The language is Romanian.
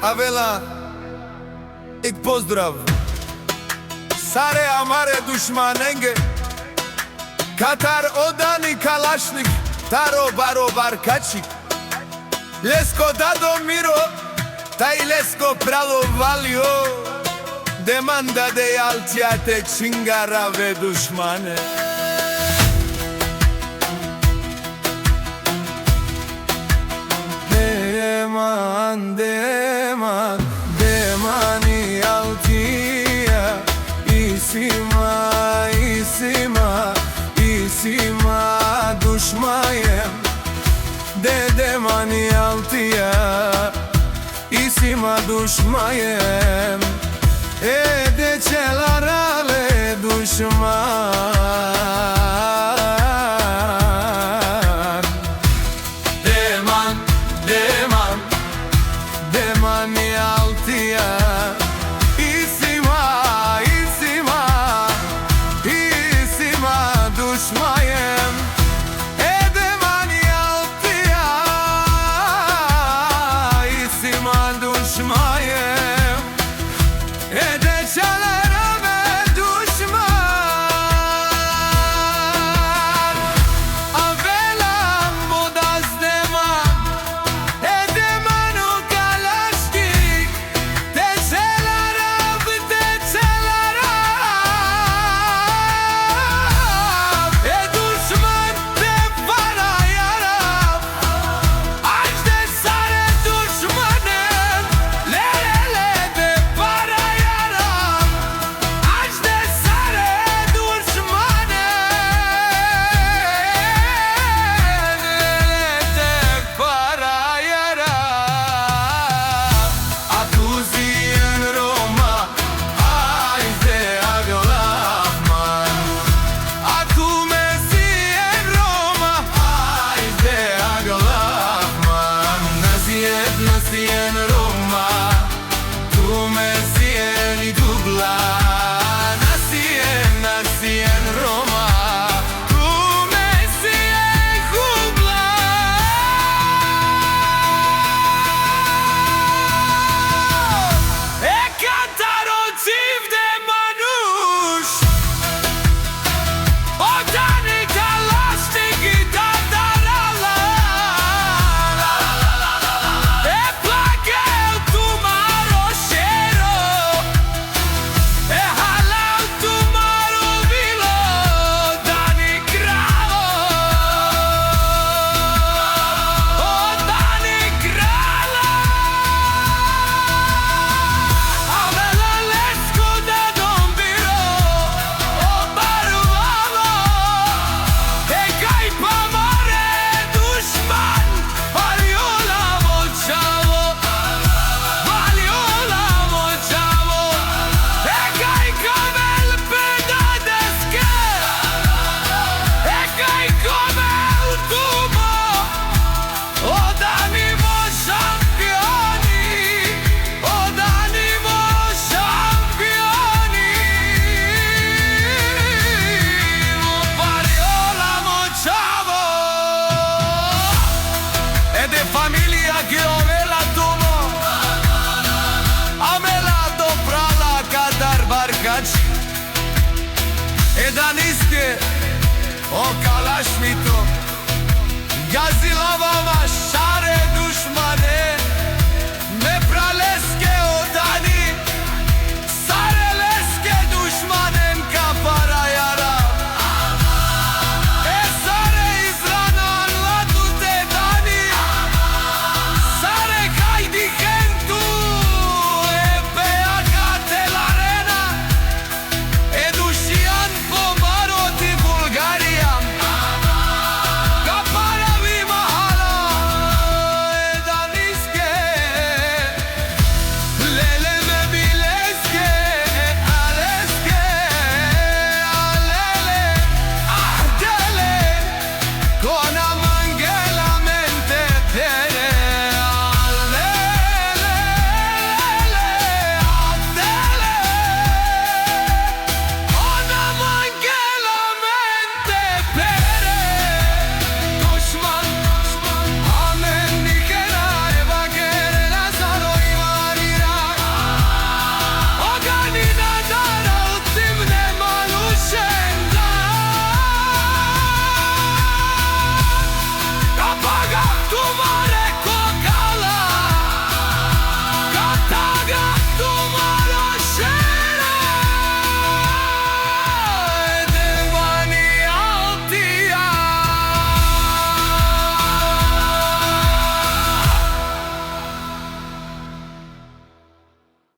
Avela, ik pozdrav. Sare amare dušmanenge, Katar odani kalašnik, Taro baro barkačik. Lesko dado miro, taj lesko pralo valio, Demanda de altjate čingarave dušmane. Deman, deman, demani altija, Isima, isima, isima dušmajem. Demani altija, isima dušmajem. De celarale dušman. Deman, deman, demani altija, Isima, isima, isima dušmajem. Demani altija, isima dušmajem. De çalarame dušman. Avelam modaz deman, demanu kalašnik. De çalarab, de çalarab. Dušman de para yarab, aç de sare dušmanem. Lele de para yarab, aç de sare dušmanem. Lele de para yarab. A tu si en Roma, ajde agolahman. A tu me si en Roma, ajde agolahman. Nasi en Roma, tu me si en Dubla. Nasi en Roma, tu me si en Hubla. Kataro civde manuš, odani kalašnik i tatarala. Plake tu maro šero, halal tu maro bilo, dani kralo. Dani krala. Avela lesko da dombiro, obarvalo. Kaj pa more dušman, valiola močavo, valiola močavo. Kaj komel pedadeske, kaj komel tumo, odanimo šampioni, odanimo šampioni. Valiola močavo. De familia che ovela tumo, amela dobrala Katar barkač. Da niske o kalašmito, gazilova vaša.